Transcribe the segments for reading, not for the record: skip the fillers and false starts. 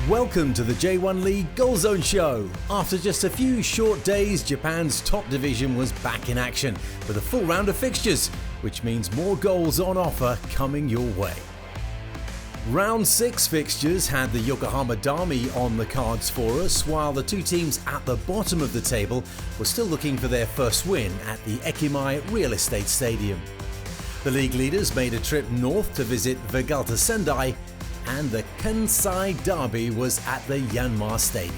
Welcome to the J1 League GOALZONE Show. After just a few short days, Japan's top division was back in action with a full round of fixtures, which means more goals on offer coming your way. Round 6 fixtures had the Yokohama Derby on the cards for us, while the two teams at the bottom of the table were still looking for their first win at the Ekimai Real Estate Stadium. The league leaders made a trip north to visit Vegalta Sendai, and the Kansai Derby was at the Yanmar Stadium.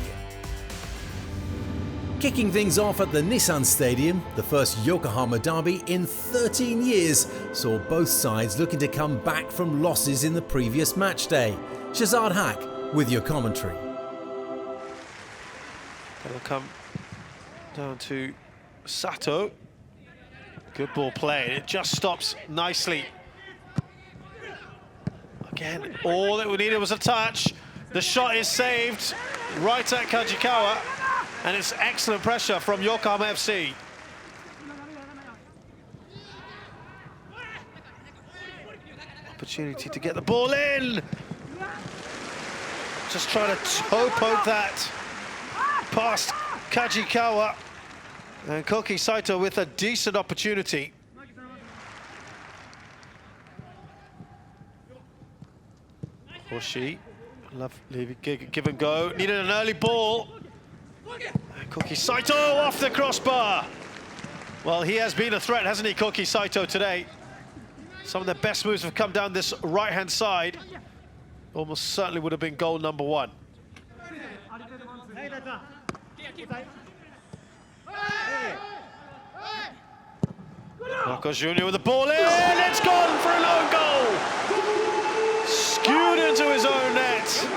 Kicking things off at the Nissan Stadium, the first Yokohama Derby in 13 years saw both sides looking to come back from losses in the previous match day. Shazad Haq with your commentary. It'll come down to Sato. Good ball play, it just stops nicely. Again, all that we needed was a touch. The shot is saved right at Kajikawa, and it's excellent pressure from Yokohama FC. Opportunity to get the ball in. Just trying to toe poke that past Kajikawa. And Koki Saito with a decent opportunity. Hoshi, lovely give and go. Needed an early ball. And Koki Saito off the crossbar. Well, he has been a threat, hasn't he, Koki Saito, today? Some of the best moves have come down this right-hand side. Almost certainly would have been goal number 1. Marcos Jr. with the ball in. It's gone for a lone goal. Skewed into his own net.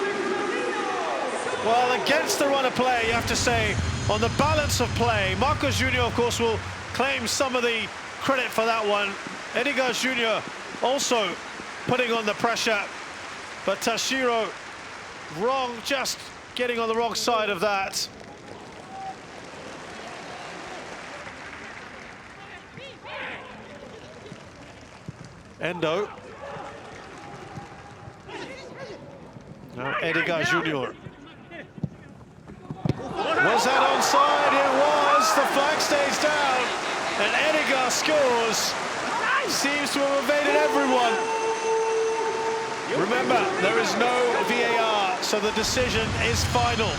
Well, against the run of play, you have to say, on the balance of play, Marcos Jr., of course, will claim some of the credit for that one. Edgar Jr. also putting on the pressure, but Tashiro wrong, just getting on the wrong side of that. Endo. Now Edgar Jr. Was that onside? It was. The flag stays down, and Edgar scores. Seems to have evaded everyone. Remember, there is no VAR, so the decision is final.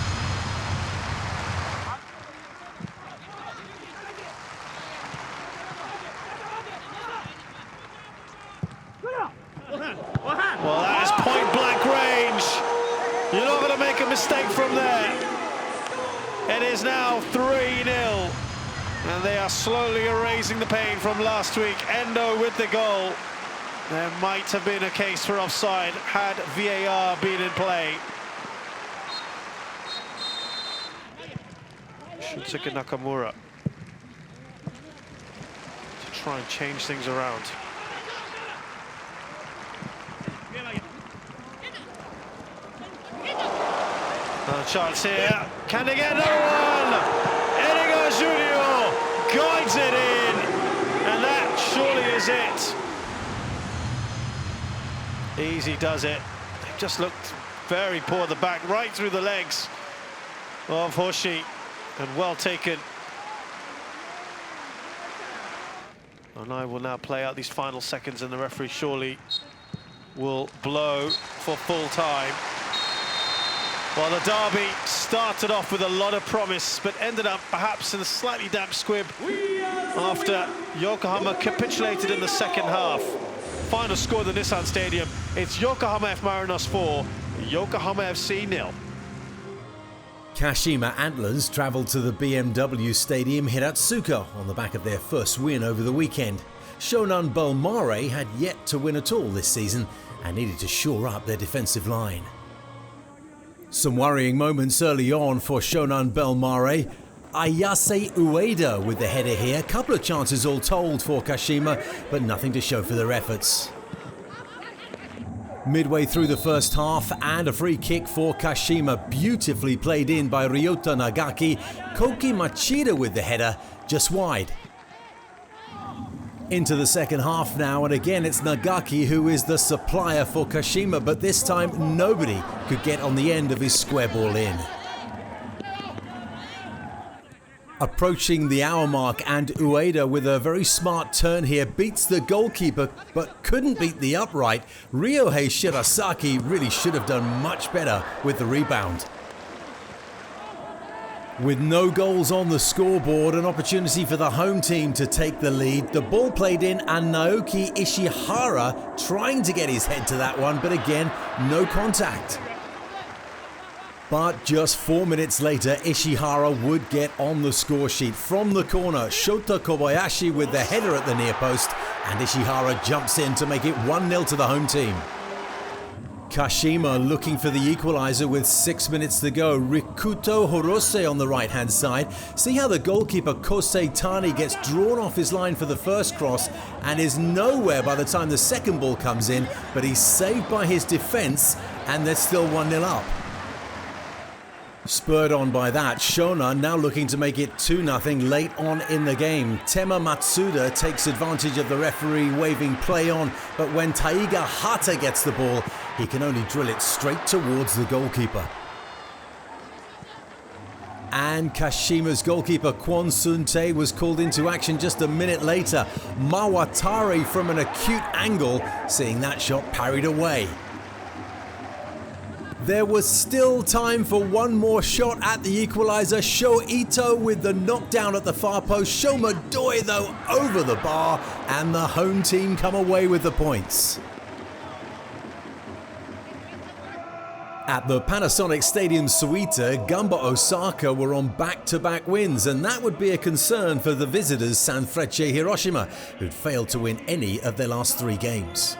Well, that is point-blank range. You're not going to make a mistake from there. It is now 3-0, and they are slowly erasing the pain from last week. Endo with the goal. There might have been a case for offside had VAR been in play. Shunsuke Nakamura to try and change things around. Another chance here. Can they get another one? Edgar Jr. guides it in, and that surely is it. Easy does it. They just looked very poor at the back, right through the legs of Hoshi, and well taken. And I will now play out these final seconds, and the referee surely will blow for full time. Well, the derby started off with a lot of promise, but ended up perhaps in a slightly damp squib after Yokohama capitulated in the second half. Final score at the Nissan Stadium, it's Yokohama F Marinos 4, Yokohama FC 0. Kashima Antlers travelled to the BMW Stadium Hiratsuka on the back of their first win over the weekend. Shonan Belmare had yet to win at all this season and needed to shore up their defensive line. Some worrying moments early on for Shonan Belmare. Ayase Ueda with the header here. Couple of chances all told for Kashima, but nothing to show for their efforts. Midway through the first half, and a free kick for Kashima, beautifully played in by Ryota Nagaki. Koki Machida with the header, just wide. Into the second half now, and again it's Nagaki who is the supplier for Kashima, but this time nobody could get on the end of his square ball in. Approaching the hour mark, and Oita with a very smart turn here beats the goalkeeper but couldn't beat the upright. Ryohei Shirasaki really should have done much better with the rebound. With no goals on the scoreboard, an opportunity for the home team to take the lead. The ball played in, and Naoki Ishihara trying to get his head to that one, but again, no contact. But just 4 minutes later, Ishihara would get on the score sheet. From the corner, Shota Kobayashi with the header at the near post, and Ishihara jumps in to make it 1-0 to the home team. Kashima looking for the equaliser with 6 minutes to go. Rikuto Horose on the right-hand side. See how the goalkeeper Kosei Tani gets drawn off his line for the first cross and is nowhere by the time the second ball comes in, but he's saved by his defence, and they're still 1-0 up. Spurred on by that, Shonan now looking to make it 2-0 late on in the game. Tema Matsuda takes advantage of the referee waving play on, but when Taiga Hata gets the ball, he can only drill it straight towards the goalkeeper. And Kashima's goalkeeper Kwon Sun-tae was called into action just a minute later. Mawatari from an acute angle, seeing that shot parried away. There was still time for one more shot at the equaliser. Sho Ito with the knockdown at the far post. Sho Madoi though over the bar, and the home team come away with the points. At the Panasonic Stadium Suita, Gamba Osaka were on back-to-back wins, and that would be a concern for the visitors Sanfrecce Hiroshima, who'd failed to win any of their last 3 games.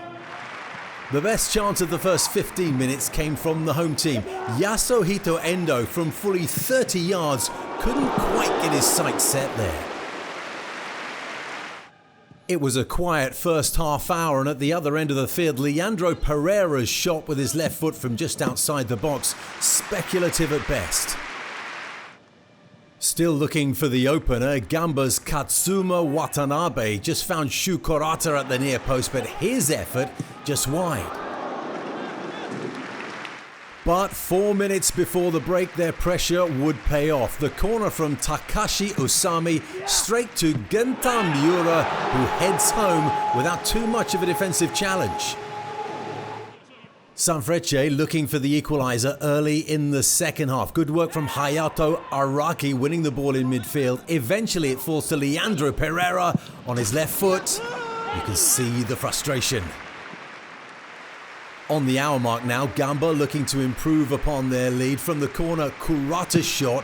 The best chance of the first 15 minutes came from the home team. Yasuhito Endo from fully 30 yards couldn't quite get his sights set there. It was a quiet first half hour, and at the other end of the field, Leandro Pereira's shot with his left foot from just outside the box, speculative at best. Still looking for the opener, Gamba's Katsuma Watanabe just found Shu Kurata at the near post, but his effort just wide. But 4 minutes before the break, their pressure would pay off. The corner from Takashi Usami straight to Genta Miura, who heads home without too much of a defensive challenge. Sanfrecce looking for the equaliser early in the second half. Good work from Hayato Araki winning the ball in midfield. Eventually it falls to Leandro Pereira on his left foot. You can see the frustration. On the hour mark now, Gamba looking to improve upon their lead. From the corner, Kurata's shot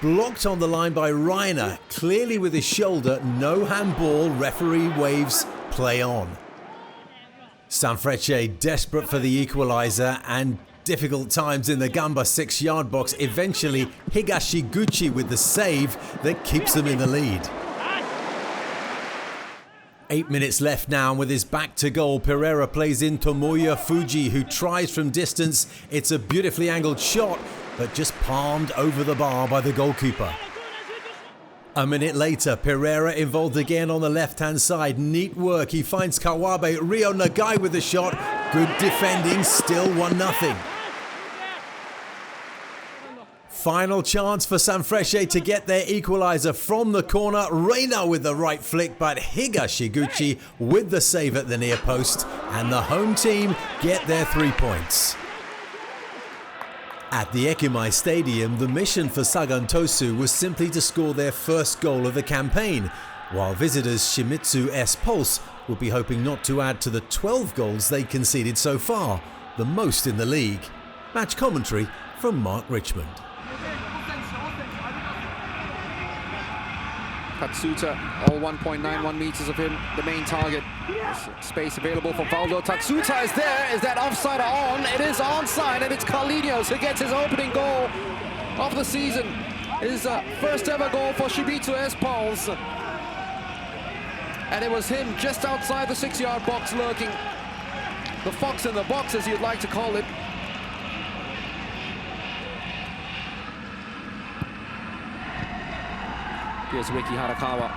blocked on the line by Reiner. Clearly with his shoulder, no handball, referee waves, play on. Sanfrecce desperate for the equaliser, and difficult times in the Gamba 6-yard box. Eventually Higashiguchi with the save that keeps them in the lead. 8 minutes left now, and with his back to goal, Pereira plays in Tomoya Fuji, who tries from distance. It's a beautifully angled shot, but just palmed over the bar by the goalkeeper. A minute later, Pereira involved again on the left-hand side. Neat work. He finds Kawabe. Ryo Nagai with the shot. Good defending. Still 1-0. Final chance for Sanfrecce to get their equaliser from the corner. Reina with the right flick, but Higashiguchi with the save at the near post. And the home team get their 3 points. At the Ekimai Stadium, the mission for Sagan Tosu was simply to score their first goal of the campaign, while visitors Shimizu S Pulse would be hoping not to add to the 12 goals they conceded so far, the most in the league. Match commentary from Mark Richmond. Tatsuta, all 1.91 meters of him, the main target. Space available for Valdo. Tatsuta is there. Is that offside or on? It is onside, and it's Carlinhos who gets his opening goal of the season. His first ever goal for Shimizu S Pulse. And it was him just outside the 6-yard box lurking. The fox in the box, as you'd like to call it. Here's Riki Harakawa.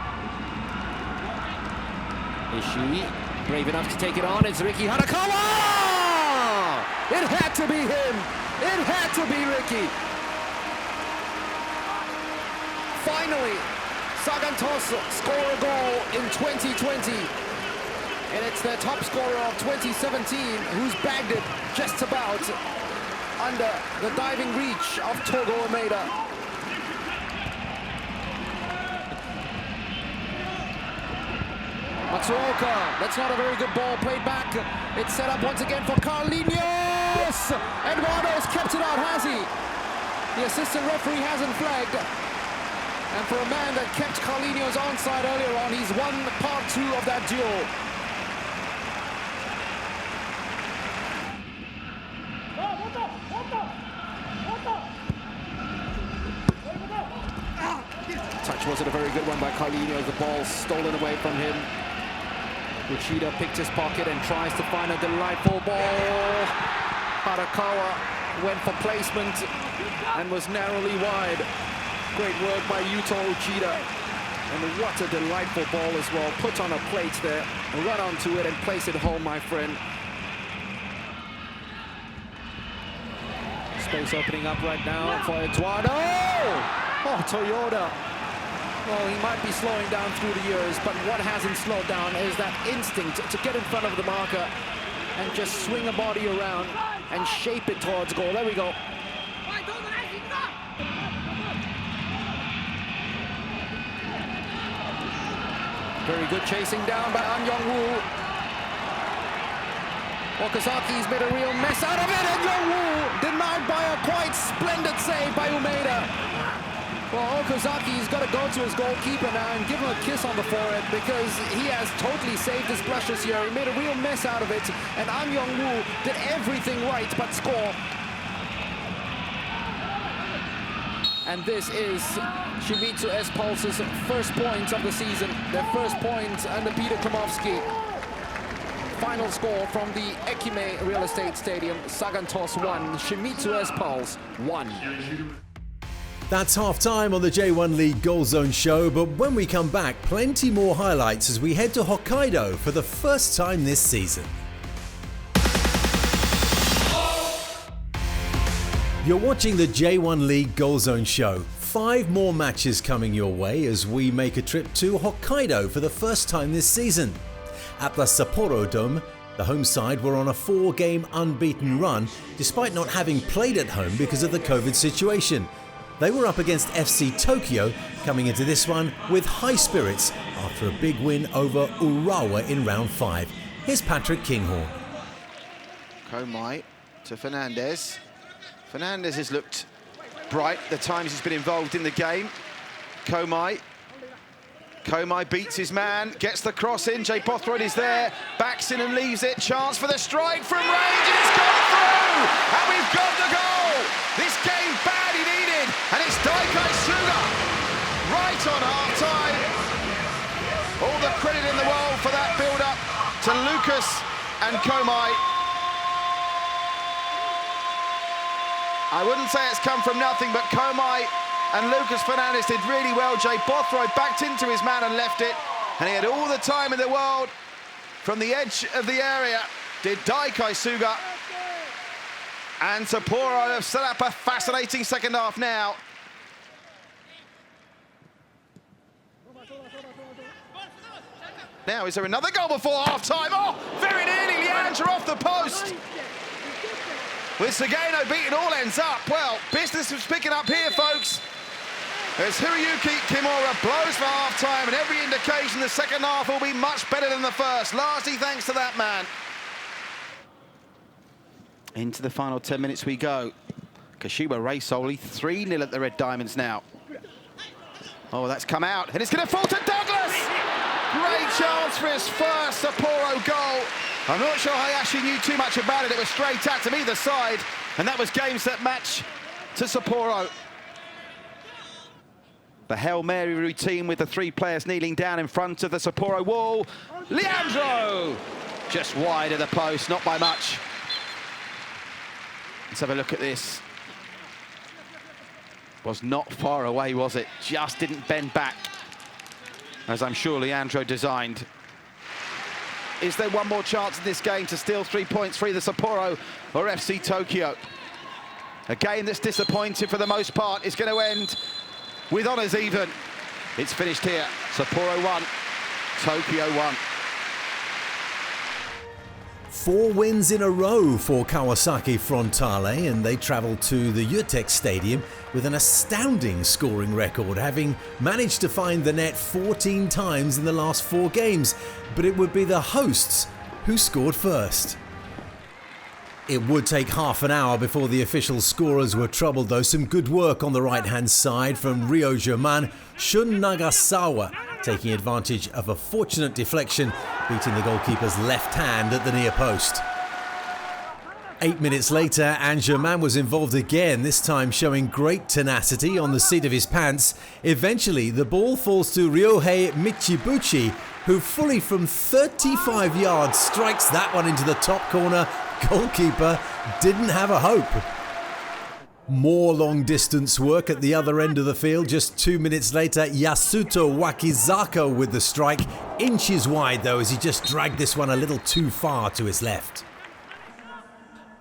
Is she brave enough to take it on? It's Riki Hanakawa! It had to be him! It had to be Riki! Finally, Sagan Tosu score a goal in 2020. And it's their top scorer of 2017 who's bagged it just about under the diving reach of Togo Umeda. Matsuoka, that's not a very good ball played back. It's set up once again for Carlinhos! Eduardo's kept it out, has he? The assistant referee hasn't flagged. And for a man that kept Carlinhos onside earlier on, he's won part 2 of that duel. Touch wasn't a very good one by Carlinhos. The ball stolen away from him. Uchida picked his pocket and tries to find a delightful ball. Harakawa went for placement and was narrowly wide. Great work by Yuto Uchida. And what a delightful ball as well. Put on a plate there, run onto it and place it home, my friend. Space opening up right now for Eduardo. Oh, Toyota. Well, he might be slowing down through the years, but what hasn't slowed down is that instinct to get in front of the marker and just swing a body around and shape it towards goal. There we go. Very good chasing down by An Yong-woo. Okazaki's made a real mess out of it, and Yong-woo denied by a quite splendid save by Umeda. Well, Okazaki's got to go to his goalkeeper now and give him a kiss on the forehead because he has totally saved his blushes here. He made a real mess out of it, and An Yong-woo did everything right but score. And this is Shimizu S-Pulse's first point of the season, their first point under Peter Klimovsky. Final score from the Ekime Real Estate Stadium, Sagan Tosu 1, Shimizu S-Pulse 1. That's half-time on the J1 League GOALZONE Show, but when we come back, plenty more highlights as we head to Hokkaido for the first time this season. You're watching the J1 League GOALZONE Show. 5 more matches coming your way as we make a trip to Hokkaido for the first time this season. At the Sapporo Dome, the home side were on a 4-game unbeaten run despite not having played at home because of the COVID situation. They were up against FC Tokyo, coming into this one with high spirits after a big win over Urawa in round 5. Here's Patrick Kinghorn. Komai to Fernandez. Fernandez has looked bright the times he's been involved in the game. Komai beats his man, gets the cross in. Jay Bothroyd is there, backs in and leaves it. Chance for the strike from range, and it's gone through! And we've got the goal! This game badly needed, and it's Daikai Suga right on half-time. All the credit in the world for that build-up to Lucas and Komai. I wouldn't say it's come from nothing, but Komai and Lucas Fernandez did really well. Jay Bothroyd backed into his man and left it, and he had all the time in the world from the edge of the area. Did Daikai Suga, and Sapporo have set up a fascinating second half now. Now, is there another goal before half-time? Oh, very nearly, Leandro off the post. With Sagano beating all ends up. Well, business is picking up here, folks. As Hiroyuki Kimura blows for half-time, and every indication the second half will be much better than the first, largely thanks to that man. Into the final 10 minutes we go. Kashiwa race only 3-0 at the Red Diamonds now. Oh, that's come out, and it's going to fall to Douglas! Great chance for his first Sapporo goal. I'm not sure Hayashi knew too much about it. It was straight at him either side, and that was game, set, match to Sapporo. The Hail Mary routine with the 3 players kneeling down in front of the Sapporo wall. Leandro! Just wide of the post, not by much. Let's have a look at this. Was not far away, was it? Just didn't bend back, as I'm sure Leandro designed. Is there one more chance in this game to steal 3 points for either Sapporo or FC Tokyo? A game that's disappointing for the most part is going to end with honours even. It's finished here. Sapporo 1, Tokyo 1. 4 wins in a row for Kawasaki Frontale, and they travelled to the Utex Stadium with an astounding scoring record, having managed to find the net 14 times in the last 4 games. But it would be the hosts who scored first. It would take half an hour before the official scorers were troubled, though. Some good work on the right-hand side from Ryo Germain. Shun Nagasawa taking advantage of a fortunate deflection, beating the goalkeeper's left hand at the near post. 8 minutes later, and Germain was involved again, this time showing great tenacity on the seat of his pants. Eventually, the ball falls to Ryohei Michibuchi, who fully from 35 yards strikes that one into the top corner. Goalkeeper didn't have a hope. More long-distance work at the other end of the field. Just 2 minutes later, Yasuto Wakizaka with the strike. Inches wide, though, as he just dragged this one a little too far to his left.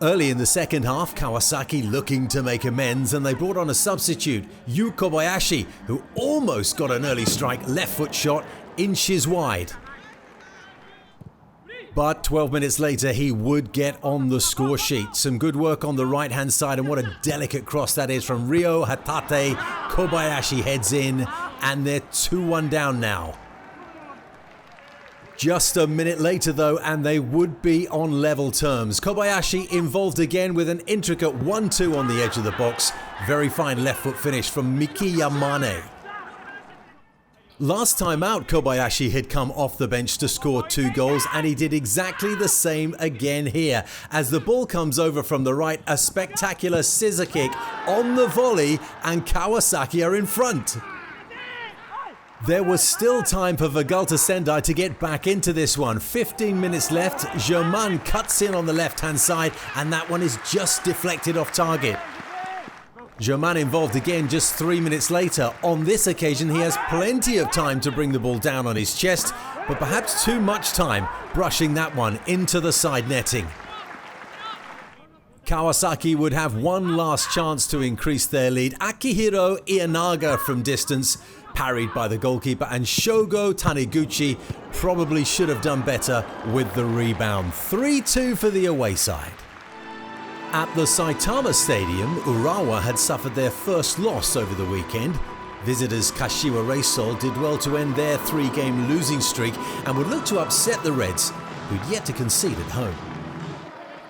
Early in the second half, Kawasaki looking to make amends, and they brought on a substitute, Yu Kobayashi, who almost got an early strike, left foot shot, inches wide. But 12 minutes later, he would get on the score sheet. Some good work on the right-hand side, and what a delicate cross that is from Ryo Hatate. Kobayashi heads in, and they're 2-1 down now. Just a minute later, though, and they would be on level terms. Kobayashi involved again with an intricate 1-2 on the edge of the box. Very fine left foot finish from Miki Yamane. Last time out, Kobayashi had come off the bench to score 2 goals, and he did exactly the same again here. As the ball comes over from the right, a spectacular scissor kick on the volley, and Kawasaki are in front. There was still time for Vegalta Sendai to get back into this one. 15 minutes left, Germain cuts in on the left-hand side, and that one is just deflected off target. Germain involved again just 3 minutes later. On this occasion, he has plenty of time to bring the ball down on his chest, but perhaps too much time, brushing that one into the side netting. Kawasaki would have one last chance to increase their lead. Akihiro Ienaga from distance, parried by the goalkeeper, and Shogo Taniguchi probably should have done better with the rebound. 3-2 for the away side. At the Saitama Stadium, Urawa had suffered their first loss over the weekend. Visitors Kashiwa Reysol did well to end their 3-game losing streak and would look to upset the Reds, who'd yet to concede at home.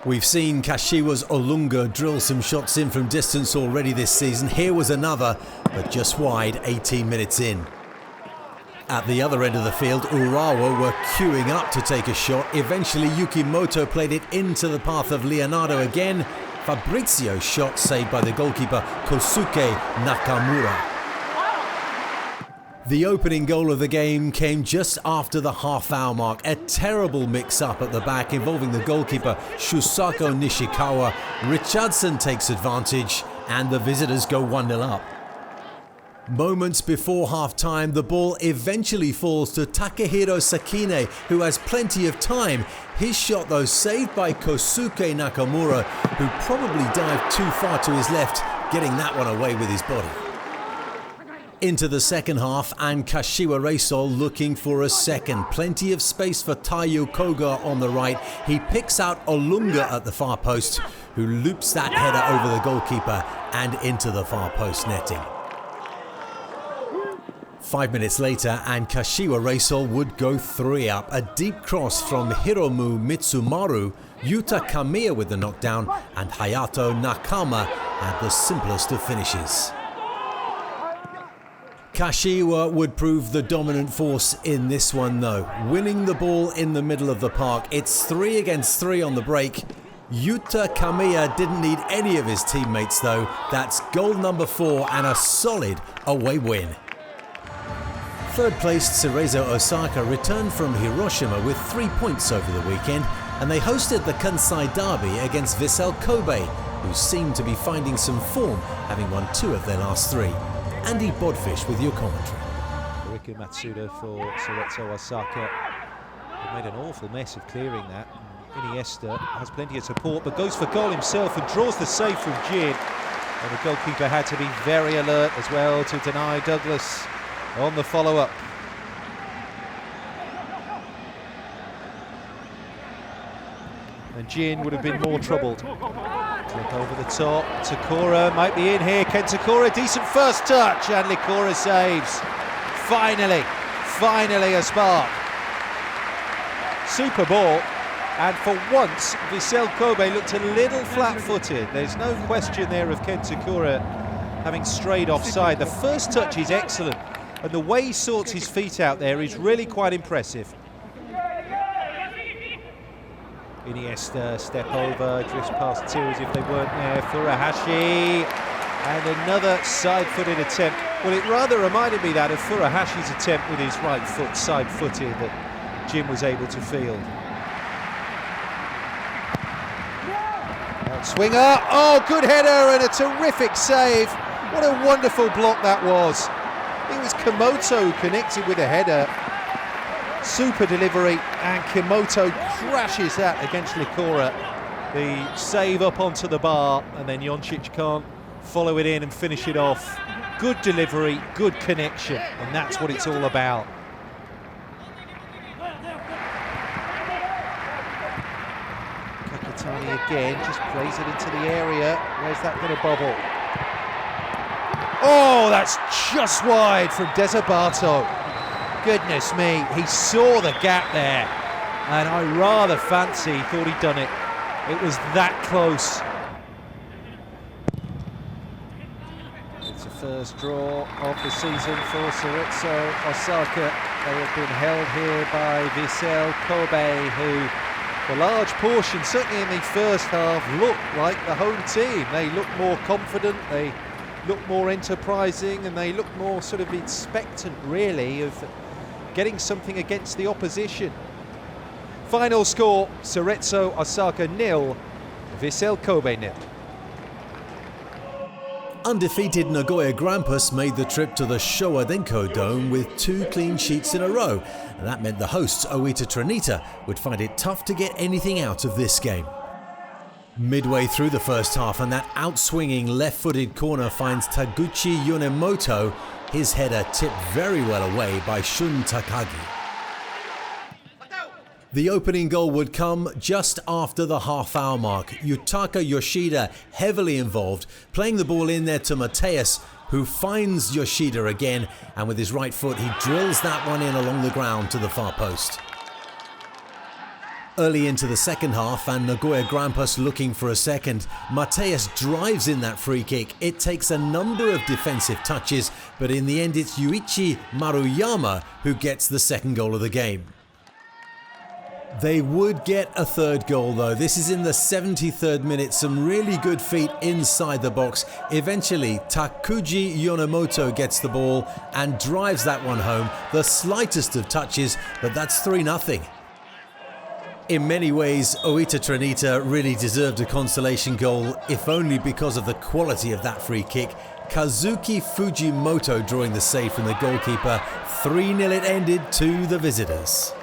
We've seen Kashiwa's Olunga drill some shots in from distance already this season. Here was another, but just wide 18 minutes in. At the other end of the field, Urawa were queuing up to take a shot. Eventually, Yukimoto played it into the path of Leonardo again. Fabrizio's shot saved by the goalkeeper Kosuke Nakamura. The opening goal of the game came just after the half-hour mark. A terrible mix-up at the back involving the goalkeeper Shusako Nishikawa. Richardson takes advantage, and the visitors go 1-0 up. Moments before half-time, the ball eventually falls to Takehiro Sakine, who has plenty of time. His shot, though, saved by Kosuke Nakamura, who probably dived too far to his left, getting that one away with his body. Into the second half, and Kashiwa Reysol looking for a second. Plenty of space for Taiyo Koga on the right. He picks out Olunga at the far post, who loops that header over the goalkeeper and into the far post netting. 5 minutes later, and Kashiwa Reysol would go 3 up. A deep cross from Hiromu Mitsumaru, Yuta Kamiya with the knockdown, and Hayato Nakama had the simplest of finishes. Kashiwa would prove the dominant force in this one, though, winning the ball in the middle of the park. It's 3 against 3 on the break. Yuta Kamiya didn't need any of his teammates, though. That's goal number 4 and a solid away win. Third-placed Cerezo Osaka returned from Hiroshima with 3 points over the weekend, and they hosted the Kansai derby against Vissel Kobe, who seemed to be finding some form, having won 2 of their last 3. Andy Bodfish with your commentary. Riku Matsuda for Cerezo Osaka. Made an awful mess of clearing that. Iniesta has plenty of support, but goes for goal himself and draws the save from Jin. And the goalkeeper had to be very alert as well to deny Douglas on the follow-up. And Jin would have been more troubled. Clip over the top. Takura might be in here. Ken Takura, decent first touch, and Likora saves. Finally a spark. Super ball, and for once Vissel Kobe looked a little flat-footed. There's no question there of Ken Takura having strayed offside. The first touch is excellent, and the way he sorts his feet out there is really quite impressive. Iniesta, step over, drifts past two as if they weren't there. Furuhashi, and another side-footed attempt. Well, it rather reminded me that of Furuhashi's attempt with his right foot side-footed that Jim was able to field. Swinger, oh, good header and a terrific save. What a wonderful block that was. It was Kimoto who connected with a header. Super delivery, and Kimoto crashes that against Likora. The save up onto the bar, and then Joncic can't follow it in and finish it off. Good delivery, good connection, and that's what it's all about. Kakatani again, just plays it into the area. Where's that going to bobble? Oh, that's just wide from Desabato. Goodness me, he saw the gap there, and I rather fancy he thought he'd done it. It was that close. It's the first draw of the season for Cerezo Osaka. They have been held here by Vissel Kobe, who for large portions, certainly in the first half, looked like the home team. They looked more confident, they looked more enterprising, and they looked more sort of expectant, really, of getting something against the opposition. Final score, Cerezo Osaka 0, Vissel Kobe 0. Undefeated Nagoya Grampus made the trip to the Showa Denko Dome with 2 clean sheets in a row, and that meant the hosts Oita Trinita would find it tough to get anything out of this game. Midway through the first half, and that outswinging left-footed corner finds Taguchi Yonemoto, his header tipped very well away by Shun Takagi. The opening goal would come just after the half-hour mark. Yutaka Yoshida heavily involved, playing the ball in there to Mateus, who finds Yoshida again, and with his right foot he drills that one in along the ground to the far post. Early into the second half, and Nagoya Grampus looking for a second, Mateus drives in that free kick. It takes a number of defensive touches, but in the end it's Yuichi Maruyama who gets the second goal of the game. They would get a third goal though. This is in the 73rd minute, some really good feet inside the box. Eventually, Takuji Yonemoto gets the ball and drives that one home. The slightest of touches, but that's 3-0. In many ways, Oita Trinita really deserved a consolation goal, if only because of the quality of that free kick. Kazuki Fujimoto drawing the save from the goalkeeper. 3-0 it ended to the visitors.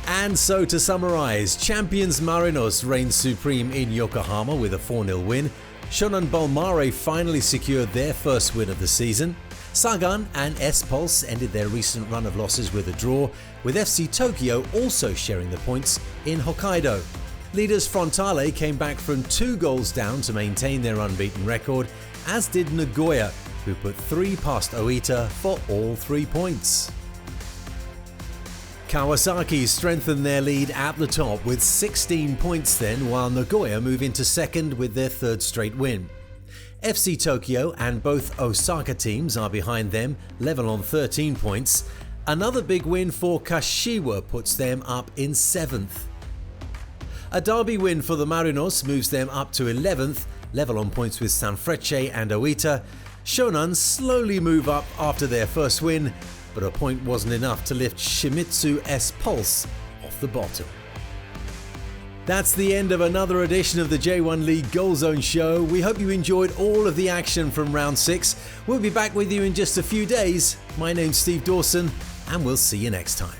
And so to summarise, champions Marinos reigned supreme in Yokohama with a 4-0 win. Shonan Bellmare finally secured their first win of the season. Sagan and S-Pulse ended their recent run of losses with a draw, with FC Tokyo also sharing the points in Hokkaido. Leaders Frontale came back from 2 goals down to maintain their unbeaten record, as did Nagoya, who put 3 past Oita for all 3 points. Kawasaki strengthened their lead at the top with 16 points then, while Nagoya move into second with their 3rd straight win. FC Tokyo and both Osaka teams are behind them, level on 13 points. Another big win for Kashiwa puts them up in 7th. A derby win for the Marinos moves them up to 11th, level on points with Sanfrecce and Oita. Shonan slowly move up after their first win, but a point wasn't enough to lift Shimizu S-Pulse off the bottom. That's the end of another edition of the J1 League GOALZONE Show. We hope you enjoyed all of the action from round 6. We'll be back with you in just a few days. My name's Steve Dawson. and we'll see you next time.